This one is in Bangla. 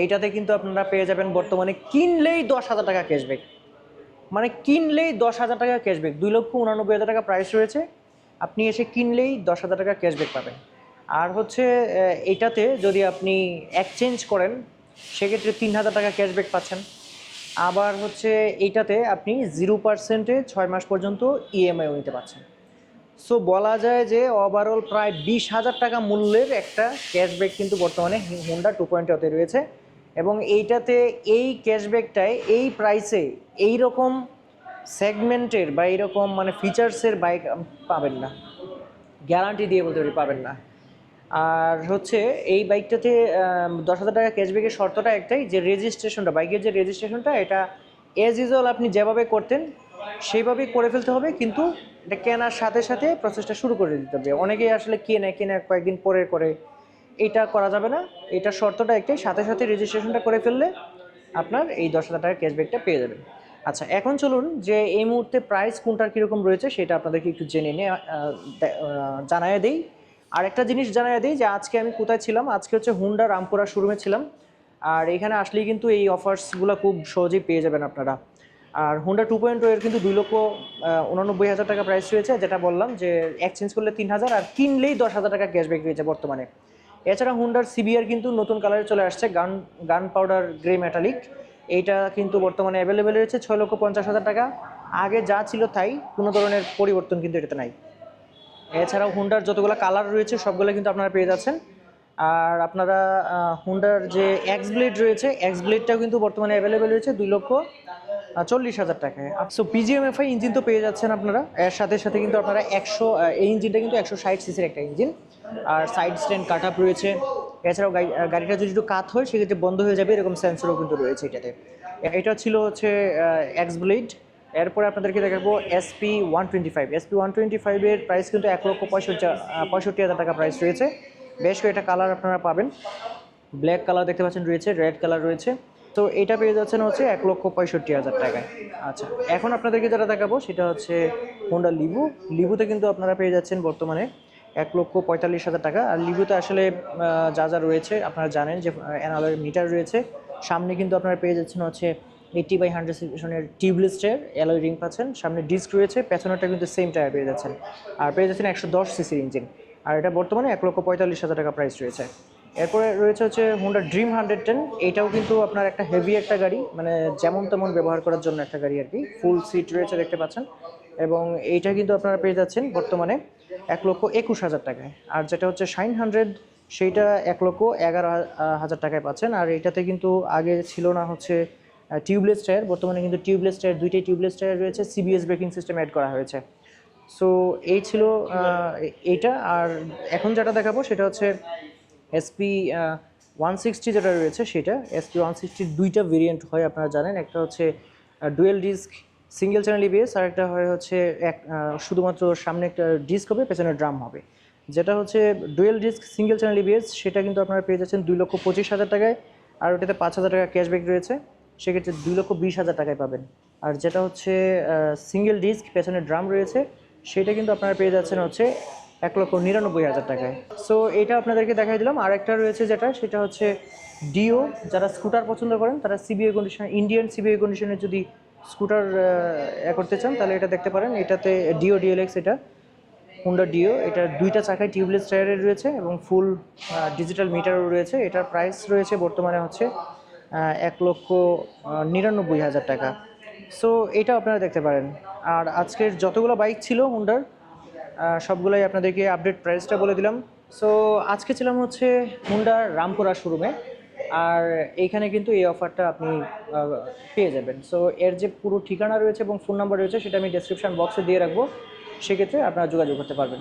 এইটাতে কিন্তু আপনারা পেয়ে যাবেন বর্তমানে কিনলেই 10,000 টাকা ক্যাশব্যাক, মানে কিনলেই 10,000 টাকা ক্যাশব্যাক। 2,99,000 টাকা প্রাইস রয়েছে, আপনি এসে কিনলেই 10,000 টাকা ক্যাশব্যাক পাবেন। আর হচ্ছে এইটাতে যদি আপনি এক্সচেঞ্জ করেন সেক্ষেত্রে 3,000 টাকা ক্যাশব্যাক পাচ্ছেন। আবার হচ্ছে এইটাতে আপনি 0%-এ 6 মাস পর্যন্ত ইএমআইও নিতে পারছেন। সো বলা যায় যে ওভারঅল প্রায় 20,000 টাকা মূল্যের একটা ক্যাশব্যাক কিন্তু বর্তমানে হোন্ডা 2.0-তে রয়েছে। এবং এইটাতে এই ক্যাশব্যাকটায় এই প্রাইসে এই রকম সেগমেন্টের বা এইরকম মানে ফিচার্সের বাইক পাবেন না, গ্যারান্টি দিয়ে বলতে পারি পাবেন না। আর হচ্ছে এই বাইকটাতে 10,000 টাকা ক্যাশব্যাকের শর্তটা একটাই, যে রেজিস্ট্রেশনটা, বাইকের যে রেজিস্ট্রেশনটা এটা অ্যাজ ইউজুয়াল আপনি যেভাবে করতেন সেইভাবেই করে ফেলতে হবে, কিন্তু এটা কেনার সাথে সাথে প্রসেসটা শুরু করে দিতে হবে। অনেকেই আসলে কিনে কয়েকদিন পরে করে, এটা করা যাবে না। এটা শর্তটা একটাই, সাথে সাথে রেজিস্ট্রেশনটা করে ফেললে আপনার এই 10,000 টাকার ক্যাশব্যাকটা পেয়ে যাবেন। আচ্ছা, এখন চলুন যে এই মুহূর্তে প্রাইস কোনটার কীরকম রয়েছে সেটা আপনাদেরকে একটু জেনে নিয়ে জানাইয়ে দিই। আর একটা জিনিস জানাইয়ে দিই যে আজকে আমি কোথায় ছিলাম। আজকে হচ্ছে হুন্ডা রামপুরা শোরুমে ছিলাম। আর এখানে আসলেই কিন্তু এই অফার্সগুলো খুব সহজেই পেয়ে যাবেন আপনারা। আর হুন্ডা 2.0 এর কিন্তু 2,89,000 টাকা প্রাইস রয়েছে, যেটা বললাম যে এক্সচেঞ্জ করলে 3,000 আর কিনলেই 10,000 টাকা ক্যাশব্যাক রয়েছে বর্তমানে। এছাড়া হুন্ডার সিবিআর কিন্তু নতুন কালারে চলে আসছে, গান পাউডার গ্রে মেটালিক। এইটা কিন্তু বর্তমানে অ্যাভেলেবেল রয়েছে 6,50,000 টাকা। আগে যা ছিল তাই, কোনো ধরনের পরিবর্তন কিন্তু এটাতে নাই। এছাড়াও হুন্ডার যতগুলো কালার রয়েছে সবগুলো কিন্তু আপনারা পেয়ে যাচ্ছেন। আর আপনারা হুন্ডার যে এক্স ব্লেড রয়েছে, এক্স ব্লেডটাও কিন্তু বর্তমানে অ্যাভেলেবেল রয়েছে 2,40,000 টাকায়। সো পিজিএমএফআই ইঞ্জিন তো পেয়ে যাচ্ছেন আপনারা। এর সাথে সাথে কিন্তু আপনারা এই ইঞ্জিনটা কিন্তু 160 সিসির একটা ইঞ্জিন। আর সাইড স্ট্যান্ড কাট আপ রয়েছে। এছাড়াও গাড়িটা যদি একটু কাত হয় সেক্ষেত্রে বন্ধ হয়ে যাবে, এরকম সেন্সরও কিন্তু রয়েছে এটাতে। এটা ছিল হচ্ছে এক্স ব্লেড। এরপরে আপনাদেরকে দেখাবো SP125। SP125-এর প্রাইস কিন্তু 1,65,000 টাকা প্রাইস রয়েছে। বেশ কয়েকটা কালার আপনারা পাবেন, ব্ল্যাক কালার দেখতে পাচ্ছেন রয়েছে, রেড কালার রয়েছে। তো এটা পেয়ে যাচ্ছেন হচ্ছে 1,65,000 টাকায়। আচ্ছা, এখন আপনাদেরকে যেটা দেখাবো সেটা হচ্ছে হোন্ডা লিভু। লিভুতে কিন্তু আপনারা পেয়ে যাচ্ছেন বর্তমানে 1,45,000 টাকা। আর লিভুতে আসলে যা যা রয়েছে আপনারা জানেন যে অ্যানালয়েড মিটার রয়েছে। সামনে কিন্তু আপনারা পেয়ে যাচ্ছেন হচ্ছে 80/100 সিজনের টিউবলেস টায়ার, অ্যালয় রিং পাচ্ছেন, সামনে ডিস্ক রয়েছে, পেছনেরটা কিন্তু সেম টায়ার পেয়ে যাচ্ছেন। আর পেয়ে যাচ্ছেন 110 সিসির ইঞ্জিন। আর এটা বর্তমানে 1,45,000 টাকা প্রাইস রয়েছে। এরপরে রয়েছে হচ্ছে হোন্ডা ড্রিম 110। এটাও কিন্তু আপনার একটা হেভি একটা গাড়ি, মানে যেমন তেমন ব্যবহার করার জন্য একটা গাড়ি আর কি। ফুল সিট রয়েছে দেখতে পাচ্ছেন। এবং এইটা কিন্তু আপনারা পেয়ে যাচ্ছেন বর্তমানে 1,21,000 টাকায়। আর যেটা হচ্ছে শাইন 100, সেইটা 1,11,000 টাকায় পাচ্ছেন। আর এটাতে কিন্তু আগে ছিল না হচ্ছে টিউবলেস টায়ার, বর্তমানে কিন্তু টিউবলেস টায়ার, দুইটাই টিউবলেস টায়ার রয়েছে, সিবিএস ব্রেকিং সিস্টেম অ্যাড করা হয়েছে। সো এই ছিল এইটা। আর এখন যেটা দেখাবো সেটা হচ্ছে SP160 যেটা রয়েছে সেটা। SP160-র দুইটা ভেরিয়েন্ট হয় আপনারা জানেন, একটা হচ্ছে dual disk single channel EBS, আর একটা হয় হচ্ছে শুধুমাত্র সামনে একটা ডিস্ক হবে, পেছনে ড্রাম হবে। যেটা হচ্ছে dual disk single channel EBS সেটা কিন্তু আপনারা পেয়ে যাচ্ছেন 2,25,000 টাকায়। আর ওটাতে 5,000 টাকা ক্যাশব্যাক রয়েছে, সেক্ষেত্রে 2,20,000 টাকায় পাবেন। আর যেটা হচ্ছে সিঙ্গেল ডিস্ক পেছনে ড্রাম রয়েছে সেটা কিন্তু আপনারা পেয়ে যাচ্ছেন হচ্ছে 1,99,000 টাকায়। সো এটা আপনাদেরকে দেখাই দিলাম। আর একটা রয়েছে যেটা, সেটা হচ্ছে ডিও। যারা স্কুটার পছন্দ করেন তারা সিবিআই কন্ডিশন, ইন্ডিয়ান সিবিআই কন্ডিশনে যদি স্কুটার করতে চান তাহলে এটা দেখতে পারেন। এটাতে ডিও ডিএলএক্স, এটা হুন্ডা ডিও। এটা দুইটা চাকায় টিউবলেস টায়ারের রয়েছে এবং ফুল ডিজিটাল মিটারও রয়েছে। এটার প্রাইস রয়েছে বর্তমানে হচ্ছে 1,99,000 টাকা। সো এটা আপনারা দেখতে পারেন। আর আজকের যতগুলো বাইক ছিল হুন্ডার সবগুলোই আপনাদেরকে আপডেট প্রাইসটা বলে দিলাম। সো আজকে ছিলাম হচ্ছে হুন্ডার রামপুরা শোরুমে। আর এইখানে কিন্তু এই অফারটা আপনি পেয়ে যাবেন। সো এর যে পুরো ঠিকানা রয়েছে এবং ফোন নাম্বার রয়েছে সেটা আমি ডেসক্রিপশন বক্সে দিয়ে রাখবো, সেক্ষেত্রে আপনারা যোগাযোগ করতে পারবেন।